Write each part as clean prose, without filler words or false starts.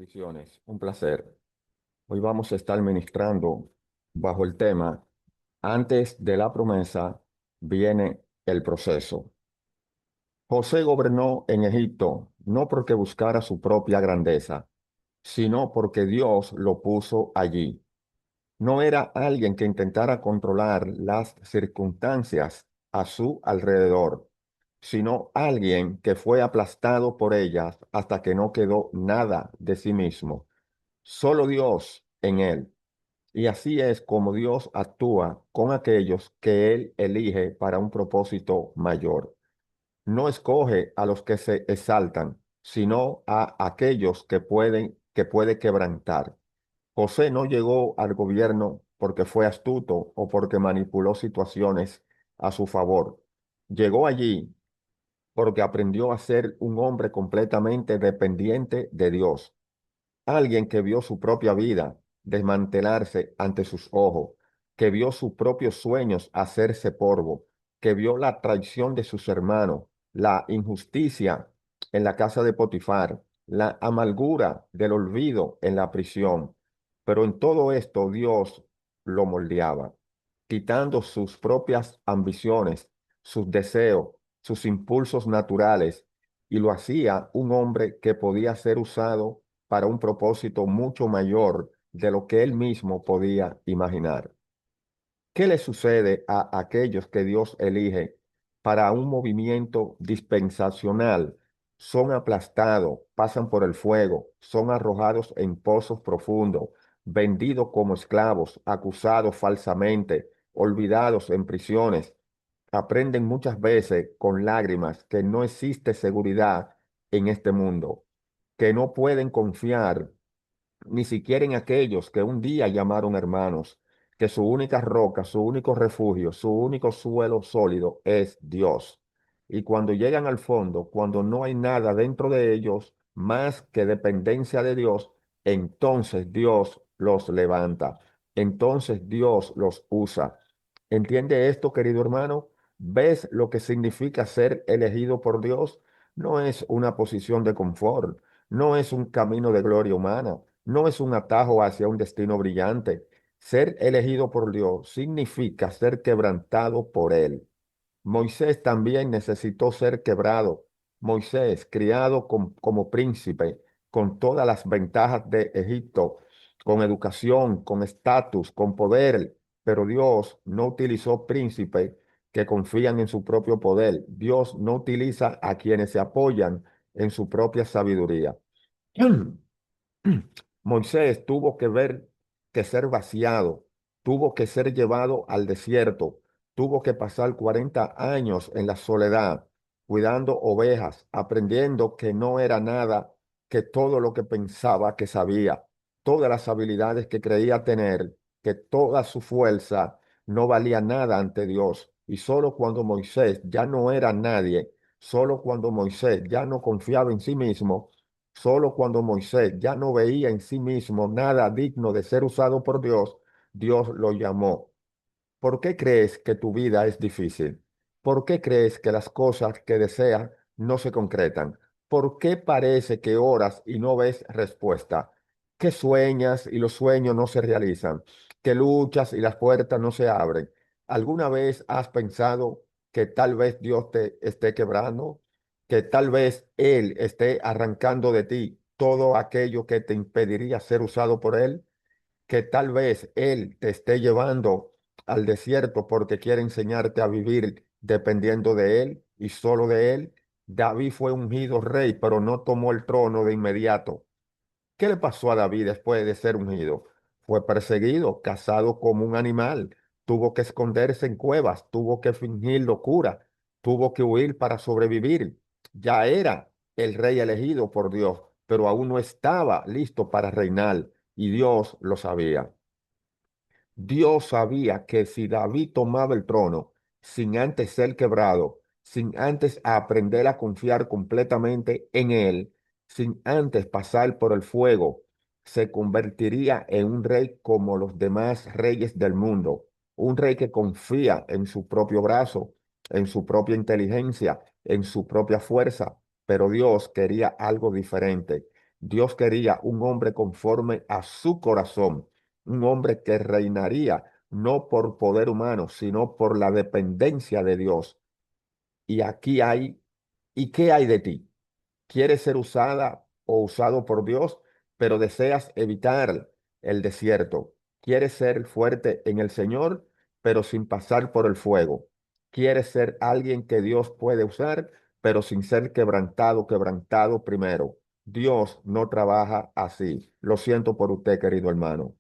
Bendiciones, un placer. Hoy vamos a estar ministrando bajo el tema, antes de la promesa viene el proceso. José gobernó en Egipto no porque buscara su propia grandeza, sino porque Dios lo puso allí. No era alguien que intentara controlar las circunstancias a su alrededor, sino alguien que fue aplastado por ellas hasta que no quedó nada de sí mismo, solo Dios en él. Y así es como Dios actúa con aquellos que Él elige para un propósito mayor. No escoge a los que se exaltan, sino a aquellos que puede quebrantar. José no llegó al gobierno porque fue astuto o porque manipuló situaciones a su favor. Llegó allí porque aprendió a ser un hombre completamente dependiente de Dios. Alguien que vio su propia vida desmantelarse ante sus ojos, que vio sus propios sueños hacerse polvo, que vio la traición de sus hermanos, la injusticia en la casa de Potifar, la amargura del olvido en la prisión. Pero en todo esto Dios lo moldeaba, quitando sus propias ambiciones, sus deseos, sus impulsos naturales, y lo hacía un hombre que podía ser usado para un propósito mucho mayor de lo que él mismo podía imaginar. ¿Qué le sucede a aquellos que Dios elige para un movimiento dispensacional? Son aplastados, pasan por el fuego, son arrojados en pozos profundos, vendidos como esclavos, acusados falsamente, olvidados en prisiones. Aprenden muchas veces con lágrimas que no existe seguridad en este mundo, que no pueden confiar ni siquiera en aquellos que un día llamaron hermanos, que su única roca, su único refugio, su único suelo sólido es Dios. Y cuando llegan al fondo, cuando no hay nada dentro de ellos más que dependencia de Dios, entonces Dios los levanta, entonces Dios los usa. ¿Entiende esto, querido hermano? ¿Ves lo que significa ser elegido por Dios? No es una posición de confort, no es un camino de gloria humana, no es un atajo hacia un destino brillante. Ser elegido por Dios significa ser quebrantado por Él. Moisés también necesitó ser quebrado. Moisés, criado como príncipe, con todas las ventajas de Egipto, con educación, con estatus, con poder, pero Dios no utilizó príncipes que confían en su propio poder. Dios no utiliza a quienes se apoyan en su propia sabiduría. Moisés tuvo que ver que ser vaciado, tuvo que ser llevado al desierto, tuvo que pasar 40 años en la soledad, cuidando ovejas, aprendiendo que no era nada, que todo lo que pensaba que sabía, todas las habilidades que creía tener, que toda su fuerza no valía nada ante Dios. Y solo cuando Moisés ya no era nadie, solo cuando Moisés ya no confiaba en sí mismo, solo cuando Moisés ya no veía en sí mismo nada digno de ser usado por Dios, Dios lo llamó. ¿Por qué crees que tu vida es difícil? ¿Por qué crees que las cosas que deseas no se concretan? ¿Por qué parece que oras y no ves respuesta? ¿Que sueñas y los sueños no se realizan? ¿Que luchas y las puertas no se abren? ¿Alguna vez has pensado que tal vez Dios te esté quebrando? ¿Que tal vez Él esté arrancando de ti todo aquello que te impediría ser usado por Él? ¿Que tal vez Él te esté llevando al desierto porque quiere enseñarte a vivir dependiendo de Él y solo de Él? David fue ungido rey, pero no tomó el trono de inmediato. ¿Qué le pasó a David después de ser ungido? Fue perseguido, cazado como un animal, tuvo que esconderse en cuevas, tuvo que fingir locura, tuvo que huir para sobrevivir. Ya era el rey elegido por Dios, pero aún no estaba listo para reinar y Dios lo sabía. Dios sabía que si David tomaba el trono sin antes ser quebrado, sin antes aprender a confiar completamente en él, sin antes pasar por el fuego, se convertiría en un rey como los demás reyes del mundo, un rey que confía en su propio brazo, en su propia inteligencia, en su propia fuerza, pero Dios quería algo diferente. Dios quería un hombre conforme a su corazón, un hombre que reinaría no por poder humano, sino por la dependencia de Dios. Y aquí hay, ¿y qué hay de ti? ¿Quieres ser usada o usado por Dios, pero deseas evitar el desierto? ¿Quieres ser fuerte en el Señor, pero sin pasar por el fuego? ¿Quieres ser alguien que Dios puede usar, pero sin ser quebrantado, quebrantado primero? Dios no trabaja así. Lo siento por usted, querido hermano.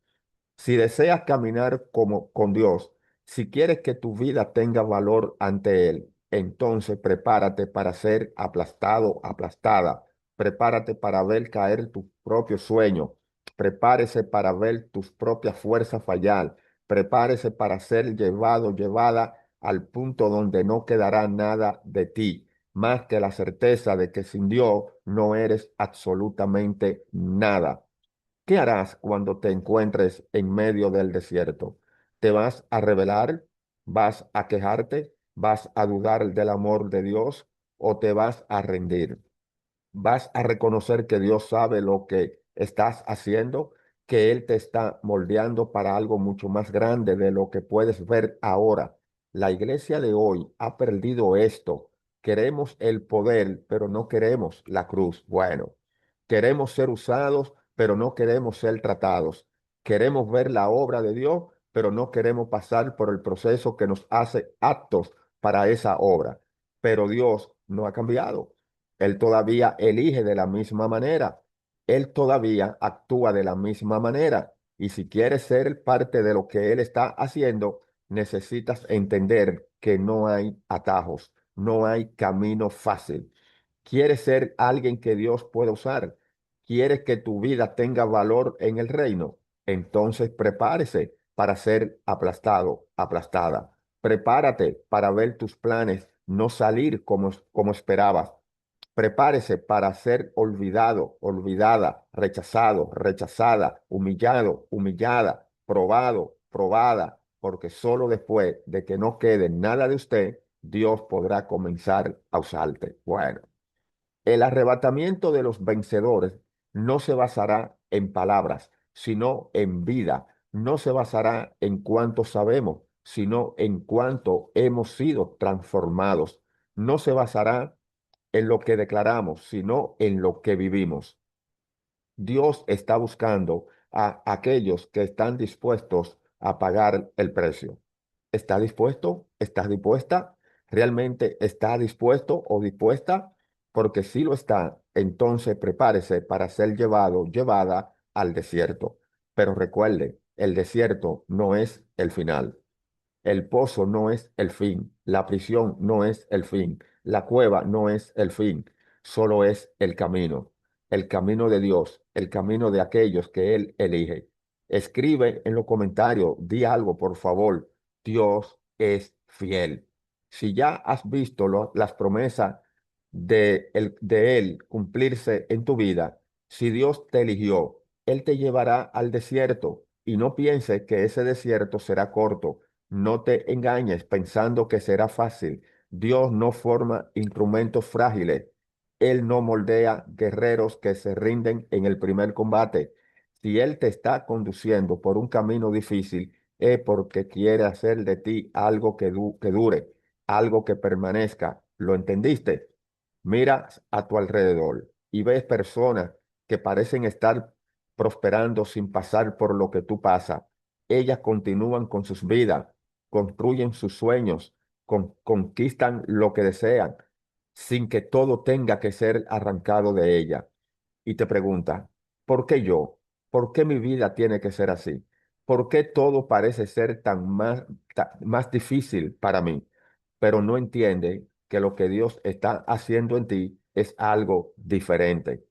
Si deseas caminar como con Dios, si quieres que tu vida tenga valor ante Él, entonces prepárate para ser aplastado, aplastada. Prepárate para ver caer tu propio sueño. Prepárese para ver tus propias fuerzas fallar. Prepárese para ser llevado, llevada al punto donde no quedará nada de ti, más que la certeza de que sin Dios no eres absolutamente nada. ¿Qué harás cuando te encuentres en medio del desierto? ¿Te vas a rebelar? ¿Vas a quejarte? ¿Vas a dudar del amor de Dios o te vas a rendir? Vas a reconocer que Dios sabe lo que estás haciendo, que Él te está moldeando para algo mucho más grande de lo que puedes ver ahora. La iglesia de hoy ha perdido esto. Queremos el poder, pero no queremos la cruz. Bueno, queremos ser usados, pero no queremos ser tratados. Queremos ver la obra de Dios, pero no queremos pasar por el proceso que nos hace aptos para esa obra. Pero Dios no ha cambiado. Él todavía elige de la misma manera. Él todavía actúa de la misma manera. Y si quieres ser parte de lo que Él está haciendo, necesitas entender que no hay atajos, no hay camino fácil. ¿Quieres ser alguien que Dios pueda usar? ¿Quieres que tu vida tenga valor en el reino? Entonces prepárese para ser aplastado, aplastada. Prepárate para ver tus planes no salir como esperabas. Prepárese para ser olvidado, olvidada, rechazado, rechazada, humillado, humillada, probado, probada, porque solo después de que no quede nada de usted, Dios podrá comenzar a usarte. Bueno, el arrebatamiento de los vencedores no se basará en palabras, sino en vida. No se basará en cuánto sabemos, sino en cuánto hemos sido transformados. No se basará en lo que declaramos, sino en lo que vivimos. Dios está buscando a aquellos que están dispuestos a pagar el precio. ¿Está dispuesto? ¿Estás dispuesta? ¿Realmente está dispuesto o dispuesta? Porque si lo está, entonces prepárese para ser llevado, llevada al desierto. Pero recuerde, el desierto no es el final. El pozo no es el fin, la prisión no es el fin, la cueva no es el fin, solo es el camino de Dios, el camino de aquellos que Él elige. Escribe en los comentarios, di algo, por favor. Dios es fiel. Si ya has visto las promesas de Él cumplirse en tu vida, si Dios te eligió, Él te llevará al desierto y no pienses que ese desierto será corto. No te engañes pensando que será fácil. Dios no forma instrumentos frágiles. Él no moldea guerreros que se rinden en el primer combate. Si Él te está conduciendo por un camino difícil, es porque quiere hacer de ti algo que dure, algo que permanezca. ¿Lo entendiste? Mira a tu alrededor y ves personas que parecen estar prosperando sin pasar por lo que tú pasas. Ellas continúan con sus vidas, construyen sus sueños, conquistan lo que desean, sin que todo tenga que ser arrancado de ella. Y te pregunta, ¿por qué yo? ¿Por qué mi vida tiene que ser así? ¿Por qué todo parece ser más difícil para mí? Pero no entiende que lo que Dios está haciendo en ti es algo diferente.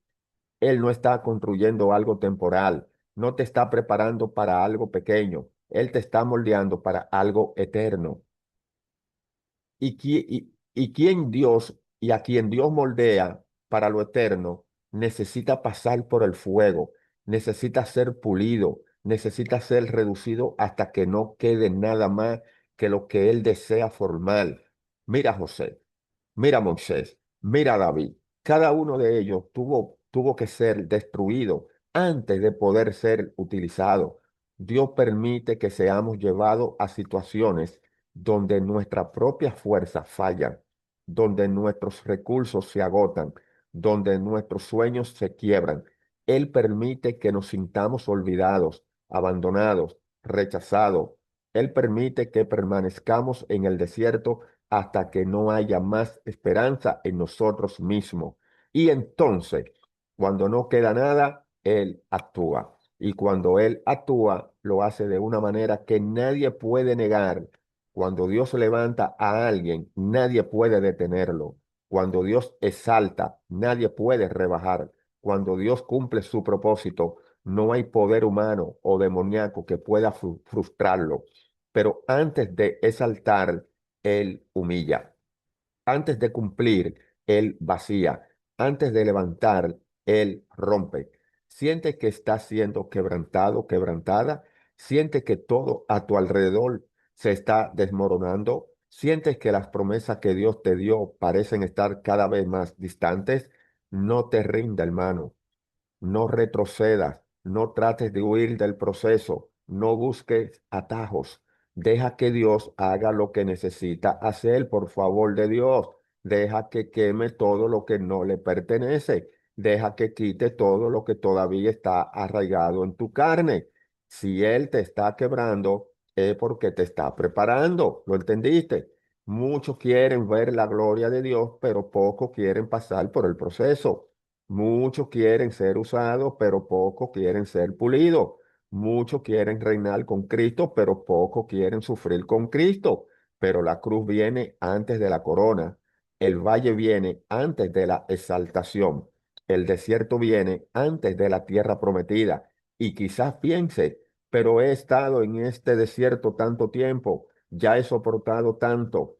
Él no está construyendo algo temporal, no te está preparando para algo pequeño, Él te está moldeando para algo eterno. Y quien Dios y a quien Dios moldea para lo eterno, necesita pasar por el fuego, necesita ser pulido, necesita ser reducido hasta que no quede nada más que lo que Él desea formar. Mira a José, mira a Moisés, mira a David. Cada uno de ellos tuvo tuvo que ser destruido antes de poder ser utilizado. Dios permite que seamos llevados a situaciones donde nuestra propia fuerza falla, donde nuestros recursos se agotan, donde nuestros sueños se quiebran. Él permite que nos sintamos olvidados, abandonados, rechazados. Él permite que permanezcamos en el desierto hasta que no haya más esperanza en nosotros mismos. Y entonces, cuando no queda nada, Él actúa. Y cuando Él actúa, lo hace de una manera que nadie puede negar. Cuando Dios levanta a alguien, nadie puede detenerlo. Cuando Dios exalta, nadie puede rebajar. Cuando Dios cumple su propósito, no hay poder humano o demoníaco que pueda frustrarlo. Pero antes de exaltar, Él humilla. Antes de cumplir, Él vacía. Antes de levantar, Él rompe. Siente que está siendo quebrantado, quebrantada. Siente que todo a tu alrededor se está desmoronando. Sientes que las promesas que Dios te dio parecen estar cada vez más distantes. No te rinda, hermano. No retrocedas, no trates de huir del proceso, no busques atajos. Deja que Dios haga lo que necesita hacer, por favor de Dios. Deja que queme todo lo que no le pertenece. Deja que quite todo lo que todavía está arraigado en tu carne. Si Él te está quebrando, es porque te está preparando. ¿Lo entendiste? Muchos quieren ver la gloria de Dios, pero pocos quieren pasar por el proceso. Muchos quieren ser usados, pero pocos quieren ser pulidos. Muchos quieren reinar con Cristo, pero pocos quieren sufrir con Cristo. Pero la cruz viene antes de la corona. El valle viene antes de la exaltación. El desierto viene antes de la tierra prometida. Y quizás piense, pero he estado en este desierto tanto tiempo, ya he soportado tanto.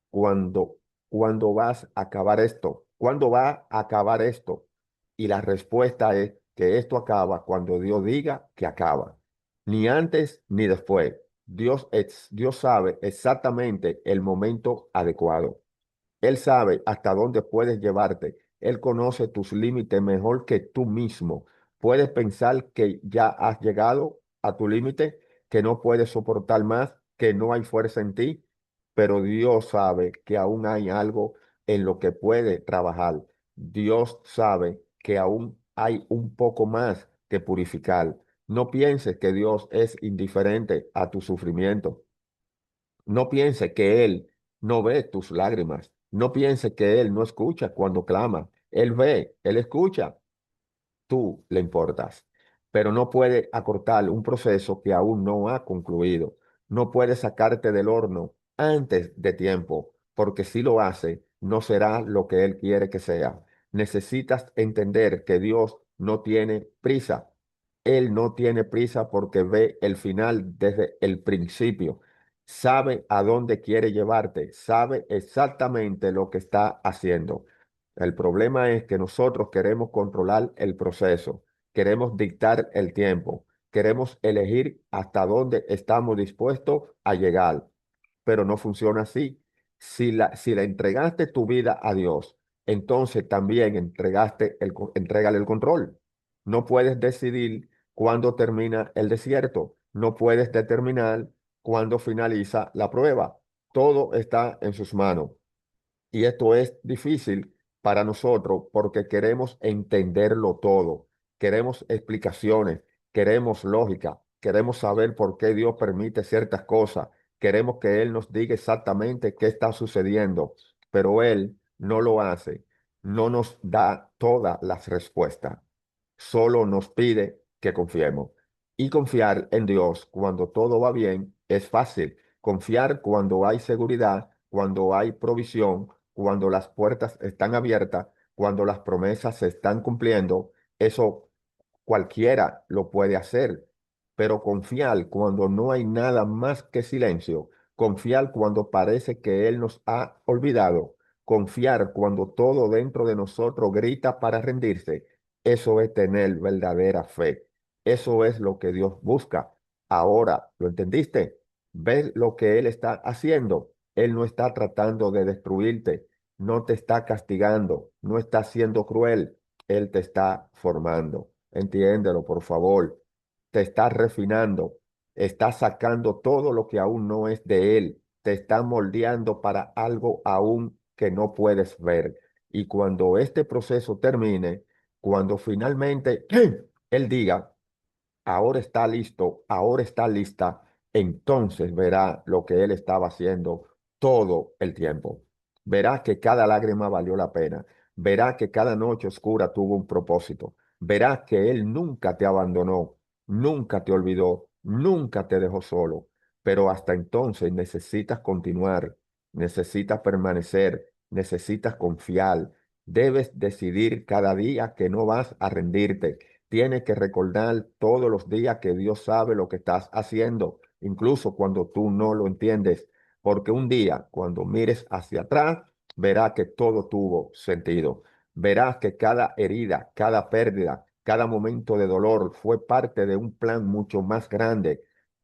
¿Cuándo, cuándo vas a acabar esto? ¿Cuándo va a acabar esto? Y la respuesta es que esto acaba cuando Dios diga que acaba. Ni antes ni después. Dios sabe exactamente el momento adecuado. Él sabe hasta dónde puedes llevarte. Él conoce tus límites mejor que tú mismo. Puedes pensar que ya has llegado a tu límite, que no puedes soportar más, que no hay fuerza en ti, pero Dios sabe que aún hay algo en lo que puede trabajar. Dios sabe que aún hay un poco más que purificar. No pienses que Dios es indiferente a tu sufrimiento. No piense que Él no ve tus lágrimas. No piense que Él no escucha cuando clama. Él ve, Él escucha. Tú le importas, pero no puede acortar un proceso que aún no ha concluido. No puede sacarte del horno antes de tiempo, porque si lo hace, no será lo que Él quiere que sea. Necesitas entender que Dios no tiene prisa. Él no tiene prisa porque ve el final desde el principio. Sabe a dónde quiere llevarte, sabe exactamente lo que está haciendo. El problema es que nosotros queremos controlar el proceso, queremos dictar el tiempo, queremos elegir hasta dónde estamos dispuestos a llegar, pero no funciona así. Si le entregaste tu vida a Dios, entonces también entrégale el control. No puedes decidir cuándo termina el desierto, no puedes determinar cuándo finaliza la prueba. Todo está en sus manos. Y esto es difícil para nosotros porque queremos entenderlo todo, queremos explicaciones, queremos lógica, queremos saber por qué Dios permite ciertas cosas, queremos que Él nos diga exactamente qué está sucediendo, pero Él no lo hace, no nos da todas las respuestas, solo nos pide que confiemos. Y confiar en Dios cuando todo va bien es fácil. Confiar cuando hay seguridad, cuando hay provisión, cuando las puertas están abiertas, cuando las promesas se están cumpliendo, eso cualquiera lo puede hacer. Pero confiar cuando no hay nada más que silencio, confiar cuando parece que Él nos ha olvidado, confiar cuando todo dentro de nosotros grita para rendirse, eso es tener verdadera fe. Eso es lo que Dios busca. Ahora, ¿lo entendiste? ¿Ves lo que Él está haciendo? Él no está tratando de destruirte, no te está castigando, no está siendo cruel. Él te está formando. Entiéndelo, por favor. Te está refinando, está sacando todo lo que aún no es de Él, te está moldeando para algo aún que no puedes ver. Y cuando este proceso termine, cuando finalmente Él diga, ahora está listo, ahora está lista, entonces verá lo que él estaba haciendo todo el tiempo. Verá que cada lágrima valió la pena. Verá que cada noche oscura tuvo un propósito. Verá que él nunca te abandonó, nunca te olvidó, nunca te dejó solo. Pero hasta entonces necesitas continuar, necesitas permanecer, necesitas confiar. Debes decidir cada día que no vas a rendirte. Tienes que recordar todos los días que Dios sabe lo que estás haciendo, incluso cuando tú no lo entiendes, porque un día, cuando mires hacia atrás, verás que todo tuvo sentido. Verás que cada herida, cada pérdida, cada momento de dolor fue parte de un plan mucho más grande.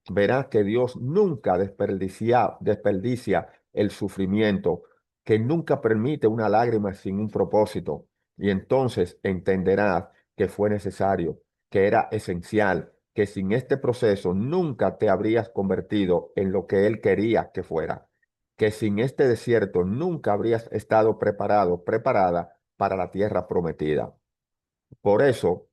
Verás que Dios nunca desperdicia el sufrimiento, que nunca permite una lágrima sin un propósito. Y entonces entenderás que fue necesario, que era esencial, que sin este proceso nunca te habrías convertido en lo que Él quería que fuera, que sin este desierto nunca habrías estado preparado, preparada para la tierra prometida. Por eso,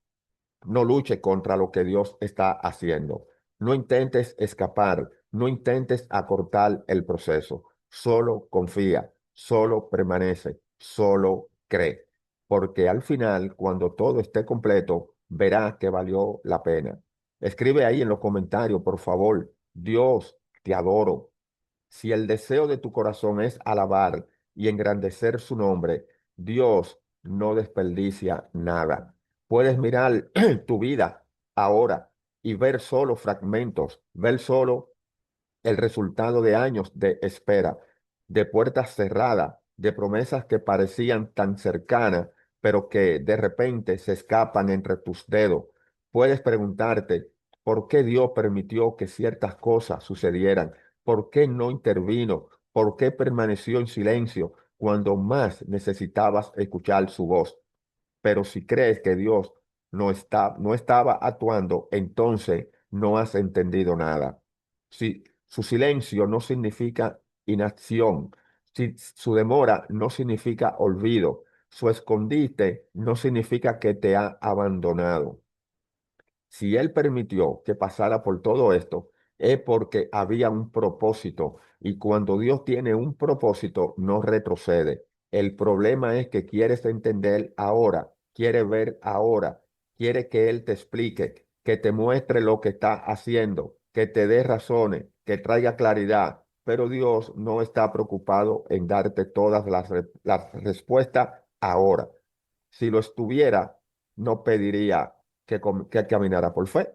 no luche contra lo que Dios está haciendo. No intentes escapar, no intentes acortar el proceso. Solo confía, solo permanece, solo cree. Porque al final, cuando todo esté completo, verá que valió la pena. Escribe ahí en los comentarios, por favor. Dios, te adoro. Si el deseo de tu corazón es alabar y engrandecer su nombre, Dios no desperdicia nada. Puedes mirar tu vida ahora y ver solo fragmentos, ver solo el resultado de años de espera, de puertas cerradas, de promesas que parecían tan cercanas, pero que de repente se escapan entre tus dedos. Puedes preguntarte, ¿por qué Dios permitió que ciertas cosas sucedieran? ¿Por qué no intervino? ¿Por qué permaneció en silencio cuando más necesitabas escuchar su voz? Pero si crees que Dios no estaba actuando, entonces no has entendido nada. Si su silencio no significa inacción, si su demora no significa olvido, su escondite no significa que te ha abandonado. Si Él permitió que pasara por todo esto, es porque había un propósito. Y cuando Dios tiene un propósito, no retrocede. El problema es que quieres entender ahora, quieres ver ahora, quiere que Él te explique, que te muestre lo que está haciendo, que te dé razones, que traiga claridad. Pero Dios no está preocupado en darte todas las respuestas ahora. Si lo estuviera, no pediría que caminara por fe.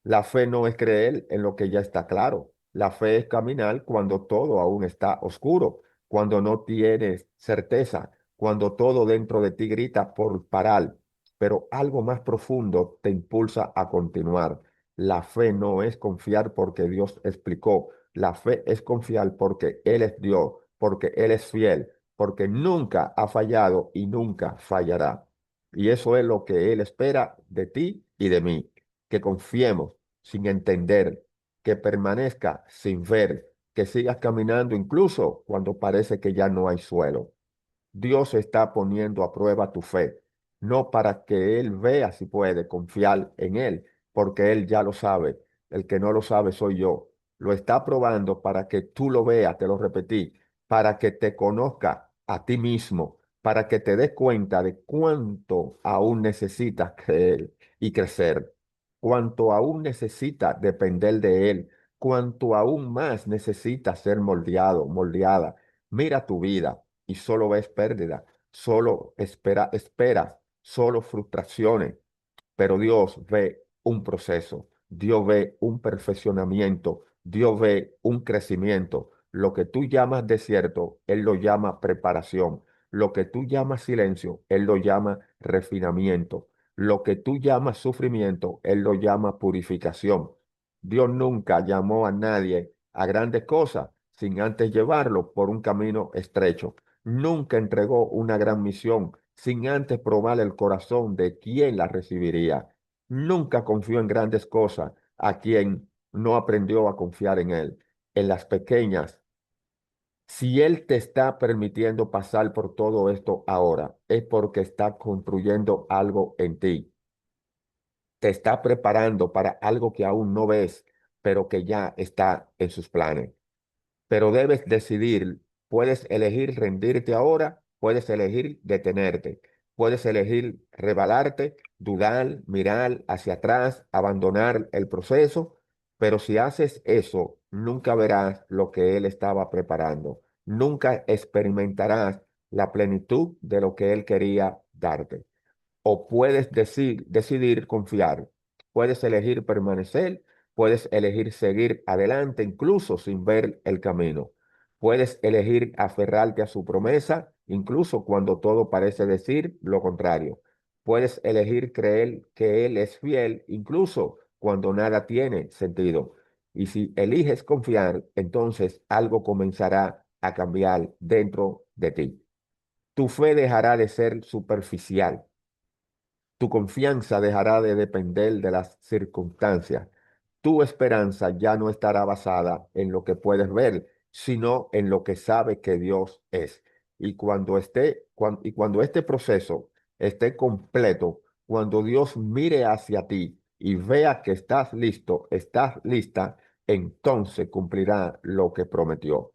La fe no es creer en lo que ya está claro. La fe es caminar cuando todo aún está oscuro, cuando no tienes certeza, cuando todo dentro de ti grita por parar, pero algo más profundo te impulsa a continuar. La fe no es confiar porque Dios explicó. La fe es confiar porque Él es Dios, porque Él es fiel, porque nunca ha fallado y nunca fallará. Y eso es lo que Él espera de ti y de mí, que confiemos sin entender, que permanezca sin ver, que sigas caminando incluso cuando parece que ya no hay suelo. Dios está poniendo a prueba tu fe, no para que Él vea si puede confiar en Él, porque Él ya lo sabe. El que no lo sabe soy yo. Lo está probando para que tú lo veas, te lo repetí, para que te conozca a ti mismo, para que te des cuenta de cuánto aún necesitas creer y crecer, cuánto aún necesitas depender de Él, cuánto aún más necesitas ser moldeado, moldeada. Mira tu vida y solo ves pérdida, solo esperas, solo frustraciones, pero Dios ve un proceso, Dios ve un perfeccionamiento, Dios ve un crecimiento. Lo que tú llamas desierto, Él lo llama preparación. Lo que tú llamas silencio, Él lo llama refinamiento. Lo que tú llamas sufrimiento, Él lo llama purificación. Dios nunca llamó a nadie a grandes cosas sin antes llevarlo por un camino estrecho. Nunca entregó una gran misión sin antes probar el corazón de quien la recibiría. Nunca confió en grandes cosas a quien no aprendió a confiar en él. En las pequeñas, si Él te está permitiendo pasar por todo esto ahora, es porque está construyendo algo en ti. Te está preparando para algo que aún no ves, pero que ya está en sus planes. Pero debes decidir, puedes elegir rendirte ahora, puedes elegir detenerte, puedes elegir rebalarte, dudar, mirar hacia atrás, abandonar el proceso, pero si haces eso, nunca verás lo que Él estaba preparando, nunca experimentarás la plenitud de lo que Él quería darte. O puedes decidir confiar. Puedes elegir permanecer, puedes elegir seguir adelante incluso sin ver el camino. Puedes elegir aferrarte a su promesa incluso cuando todo parece decir lo contrario. Puedes elegir creer que Él es fiel incluso cuando nada tiene sentido. Y si eliges confiar, entonces algo comenzará a cambiar dentro de ti. Tu fe dejará de ser superficial. Tu confianza dejará de depender de las circunstancias. Tu esperanza ya no estará basada en lo que puedes ver, sino en lo que sabe que Dios es. Y cuando este proceso esté completo, cuando Dios mire hacia ti y vea que estás listo, estás lista, entonces cumplirá lo que prometió.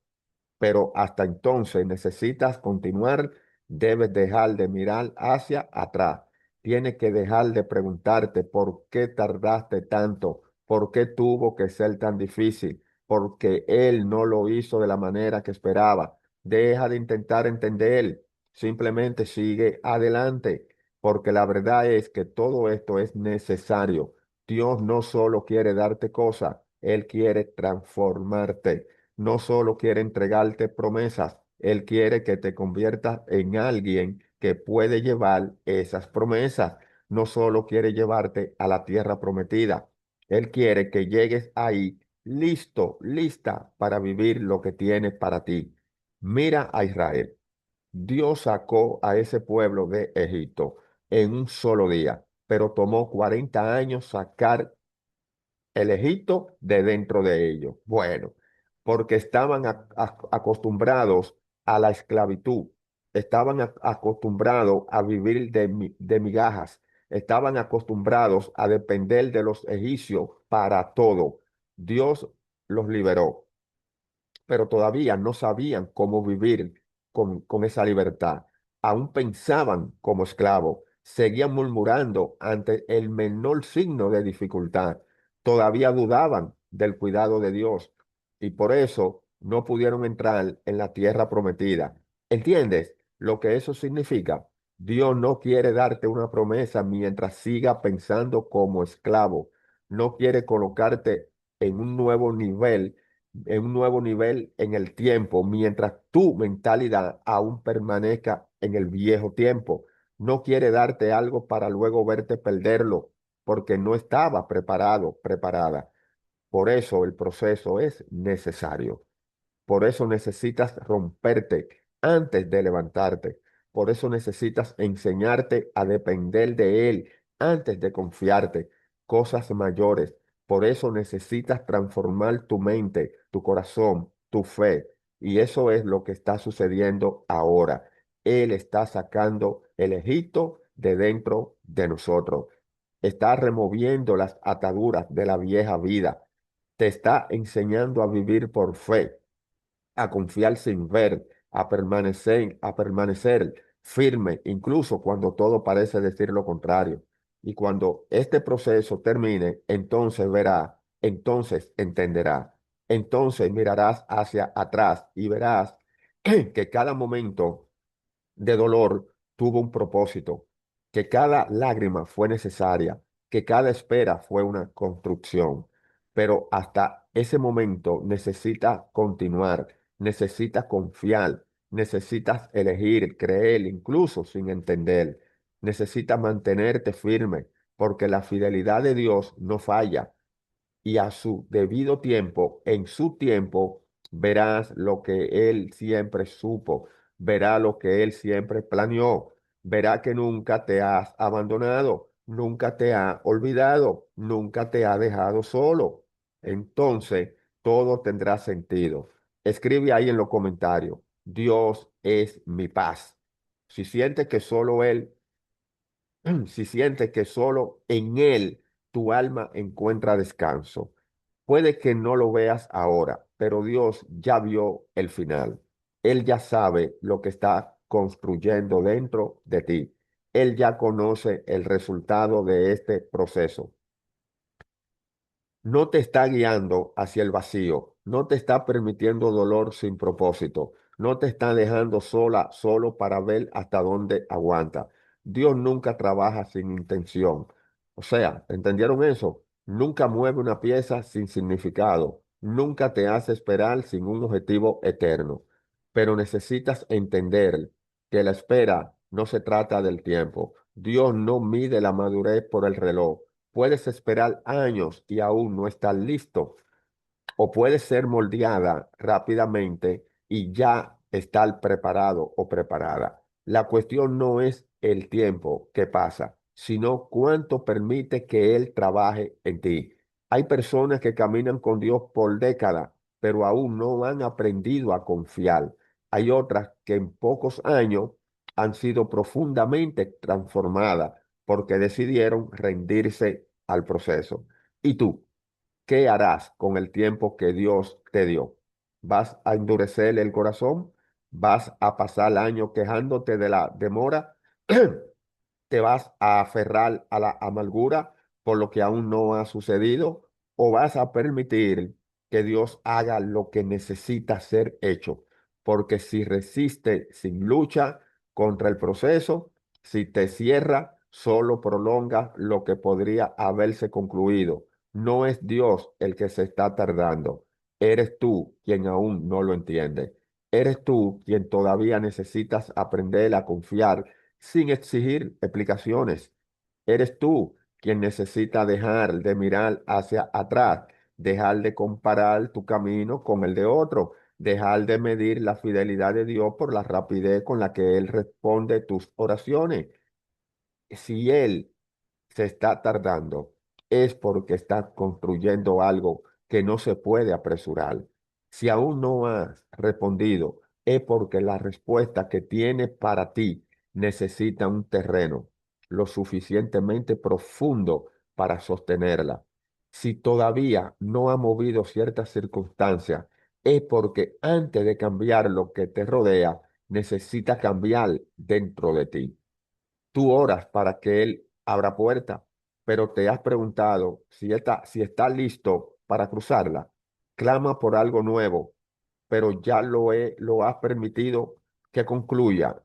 Pero hasta entonces necesitas continuar, debes dejar de mirar hacia atrás, tienes que dejar de preguntarte por qué tardaste tanto, por qué tuvo que ser tan difícil, porque él no lo hizo de la manera que esperaba. Deja de intentar entender, simplemente sigue adelante, porque la verdad es que todo esto es necesario. Dios no solo quiere darte cosas, Él quiere transformarte. No solo quiere entregarte promesas, Él quiere que te conviertas en alguien que puede llevar esas promesas. No solo quiere llevarte a la tierra prometida, Él quiere que llegues ahí listo, lista para vivir lo que tiene para ti. Mira a Israel. Dios sacó a ese pueblo de Egipto en un solo día, pero tomó 40 años sacar el Egipto de dentro de ellos. Bueno, porque estaban acostumbrados a la esclavitud, estaban acostumbrados a vivir de migajas, estaban acostumbrados a depender de los egipcios para todo. Dios los liberó, pero todavía no sabían cómo vivir con esa libertad. Aún pensaban como esclavos, seguían murmurando ante el menor signo de dificultad, todavía dudaban del cuidado de Dios y por eso no pudieron entrar en la tierra prometida. ¿Entiendes lo que eso significa? Dios no quiere darte una promesa mientras siga pensando como esclavo. No quiere colocarte en un nuevo nivel en el tiempo, mientras tu mentalidad aún permanezca en el viejo tiempo. No quiere darte algo para luego verte perderlo, porque no estaba preparada. Por eso el proceso es necesario. Por eso necesitas romperte antes de levantarte. Por eso necesitas enseñarte a depender de Él antes de confiarte. Cosas mayores. Por eso necesitas transformar tu mente, tu corazón, tu fe. Y eso es lo que está sucediendo ahora. Él está sacando el Egipto de dentro de nosotros. Está removiendo las ataduras de la vieja vida. Te está enseñando a vivir por fe, a confiar sin ver, a permanecer firme, incluso cuando todo parece decir lo contrario. Y cuando este proceso termine, entonces verá, entonces entenderá, entonces mirarás hacia atrás y verás que cada momento de dolor tuvo un propósito, que cada lágrima fue necesaria, que cada espera fue una construcción. Pero hasta ese momento necesitas continuar, necesitas confiar, necesitas elegir, creer, incluso sin entender. Necesitas mantenerte firme, porque la fidelidad de Dios no falla y a su debido tiempo, en su tiempo, verás lo que Él siempre supo, verá lo que Él siempre planeó. verá que nunca te has abandonado, nunca te ha olvidado, nunca te ha dejado solo. Entonces, todo tendrá sentido. Escribe ahí en los comentarios, Dios es mi paz. Si sientes que solo Él, si sientes que solo en Él tu alma encuentra descanso, puede que no lo veas ahora, pero Dios ya vio el final. Él ya sabe lo que está construyendo dentro de ti. Él ya conoce el resultado de este proceso. No te está guiando hacia el vacío, no te está permitiendo dolor sin propósito, no te está dejando sola, solo para ver hasta dónde aguanta. Dios nunca trabaja sin intención. O sea, ¿entendieron eso? Nunca mueve una pieza sin significado, nunca te hace esperar sin un objetivo eterno. Pero necesitas entender que la espera no se trata del tiempo. Dios no mide la madurez por el reloj. Puedes esperar años y aún no estar listo, o puede ser moldeada rápidamente y ya estar preparado o preparada. La cuestión no es el tiempo que pasa, sino cuánto permite que Él trabaje en ti. Hay personas que caminan con Dios por décadas, pero aún no han aprendido a confiar. Hay otras que en pocos años han sido profundamente transformadas porque decidieron rendirse al proceso. ¿Y tú? ¿Qué harás con el tiempo que Dios te dio? ¿Vas a endurecer el corazón? ¿Vas a pasar el año quejándote de la demora? ¿Te vas a aferrar a la amargura por lo que aún no ha sucedido? ¿O vas a permitir que Dios haga lo que necesita ser hecho? Porque si resiste sin lucha contra el proceso, si te cierra, solo prolonga lo que podría haberse concluido. No es Dios el que se está tardando. Eres tú quien aún no lo entiende. Eres tú quien todavía necesitas aprender a confiar sin exigir explicaciones. Eres tú quien necesita dejar de mirar hacia atrás, dejar de comparar tu camino con el de otro, dejar de medir la fidelidad de Dios por la rapidez con la que Él responde tus oraciones. Si Él se está tardando, es porque está construyendo algo que no se puede apresurar. Si aún no has respondido, es porque la respuesta que tiene para ti necesita un terreno lo suficientemente profundo para sostenerla. Si todavía no ha movido ciertas circunstancias, es porque antes de cambiar lo que te rodea, necesita cambiar dentro de ti. Tú oras para que Él abra puerta, pero te has preguntado si está listo para cruzarla. Clama por algo nuevo, pero ya lo has permitido que concluya,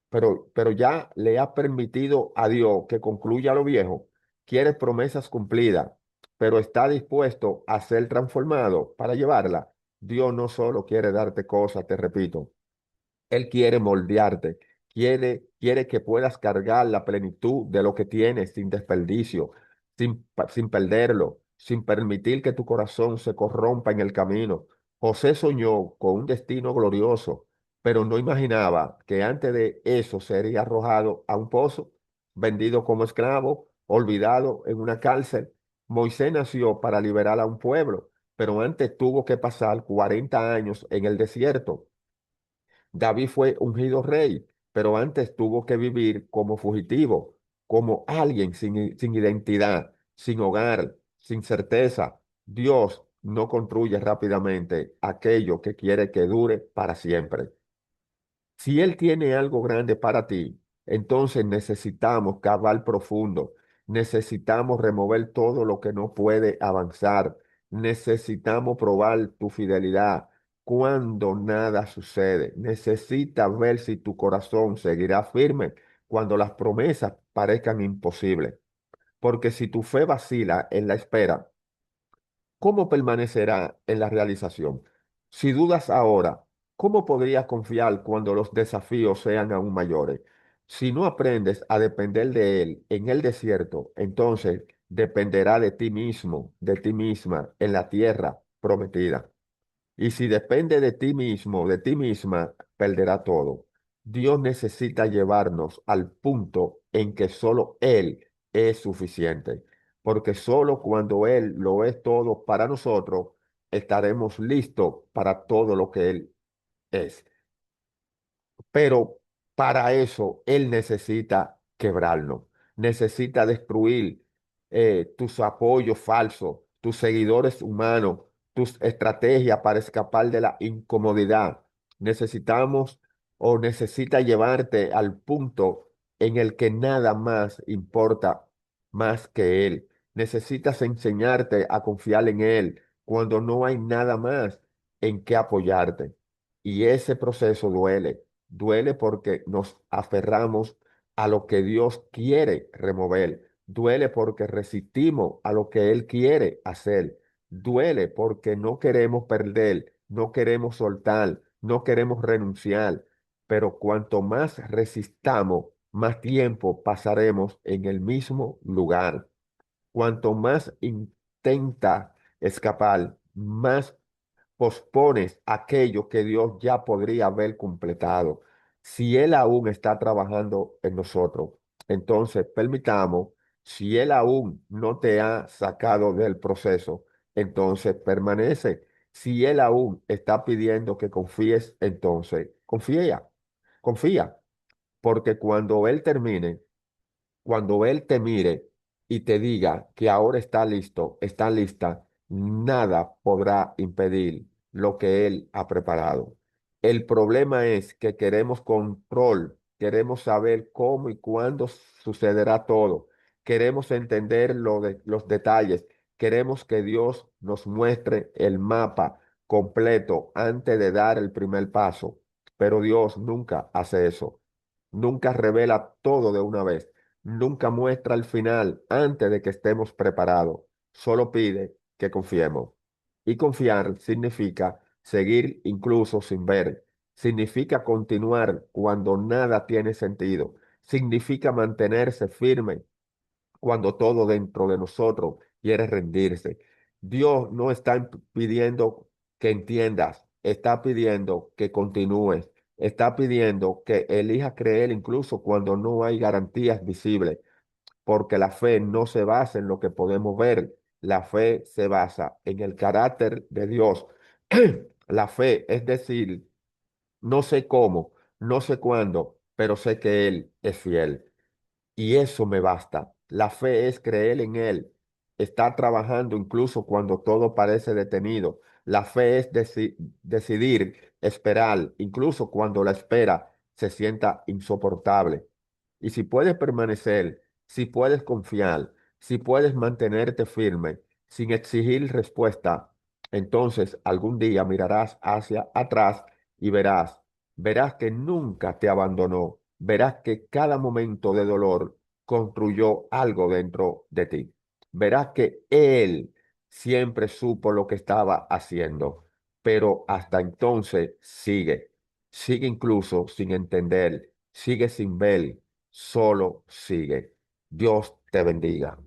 pero ya le has permitido a Dios que concluya lo viejo. Quiere promesas cumplidas, pero está dispuesto a ser transformado para llevarla. Dios no solo quiere darte cosas, te repito. Él quiere moldearte, quiere que puedas cargar la plenitud de lo que tienes sin desperdicio, sin perderlo, sin permitir que tu corazón se corrompa en el camino. José soñó con un destino glorioso, pero no imaginaba que antes de eso sería arrojado a un pozo, vendido como esclavo, olvidado en una cárcel. Moisés nació para liberar a un pueblo, pero antes tuvo que pasar 40 años en el desierto. David fue ungido rey, pero antes tuvo que vivir como fugitivo, como alguien sin identidad, sin hogar, sin certeza. Dios no construye rápidamente aquello que quiere que dure para siempre. Si Él tiene algo grande para ti, entonces necesitamos cavar profundo, necesitamos remover todo lo que no puede avanzar, necesitamos probar tu fidelidad cuando nada sucede, necesitas ver si tu corazón seguirá firme cuando las promesas parezcan imposibles, porque si tu fe vacila en la espera, ¿cómo permanecerá en la realización? Si dudas ahora, ¿cómo podrías confiar cuando los desafíos sean aún mayores? Si no aprendes a depender de Él en el desierto, entonces dependerá de ti mismo, de ti misma, en la tierra prometida. Y si depende de ti mismo, de ti misma, perderá todo. Dios necesita llevarnos al punto en que solo Él es suficiente, porque solo cuando Él lo es todo para nosotros, estaremos listos para todo lo que Él es. Pero para eso Él necesita quebrarnos, necesita destruir tus apoyos falsos, tus seguidores humanos, tus estrategias para escapar de la incomodidad. Necesitamos o necesita llevarte al punto en el que nada más importa más que Él. Necesitas enseñarte a confiar en Él cuando no hay nada más en que apoyarte. Y ese proceso duele. Duele porque nos aferramos a lo que Dios quiere remover. Duele porque resistimos a lo que Él quiere hacer. Duele porque no queremos perder, no queremos soltar, no queremos renunciar. Pero cuanto más resistamos, más tiempo pasaremos en el mismo lugar. Cuanto más intenta escapar, más pospones aquello que Dios ya podría haber completado. Si Él aún está trabajando en nosotros, entonces permitamos, si Él aún no te ha sacado del proceso, entonces permanece. Si Él aún está pidiendo que confíes, entonces confía, confía, porque cuando Él termine, cuando Él te mire y te diga que ahora está listo, está lista, nada podrá impedir lo que Él ha preparado. El problema es que queremos control, queremos saber cómo y cuándo sucederá todo, queremos entender los detalles, queremos que Dios nos muestre el mapa completo antes de dar el primer paso, pero Dios nunca hace eso, nunca revela todo de una vez. Nunca muestra el final antes de que estemos preparados. Solo pide que confiemos. Y confiar significa seguir incluso sin ver. Significa continuar cuando nada tiene sentido. Significa mantenerse firme cuando todo dentro de nosotros quiere rendirse. Dios no está pidiendo que entiendas, está pidiendo que continúes, está pidiendo que elijas creer incluso cuando no hay garantías visibles, porque la fe no se basa en lo que podemos ver, la fe se basa en el carácter de Dios. La fe, es decir, no sé cómo, no sé cuándo, pero sé que Él es fiel. Y eso me basta. La fe es creer en Él, estar trabajando incluso cuando todo parece detenido. La fe es decidir esperar, incluso cuando la espera se sienta insoportable. Y si puedes permanecer, si puedes confiar, si puedes mantenerte firme, sin exigir respuesta, entonces algún día mirarás hacia atrás y verás que nunca te abandonó, verás que cada momento de dolor construyó algo dentro de ti. Verás que Él siempre supo lo que estaba haciendo, pero hasta entonces sigue incluso sin entender, sigue sin ver, solo sigue. Dios te bendiga.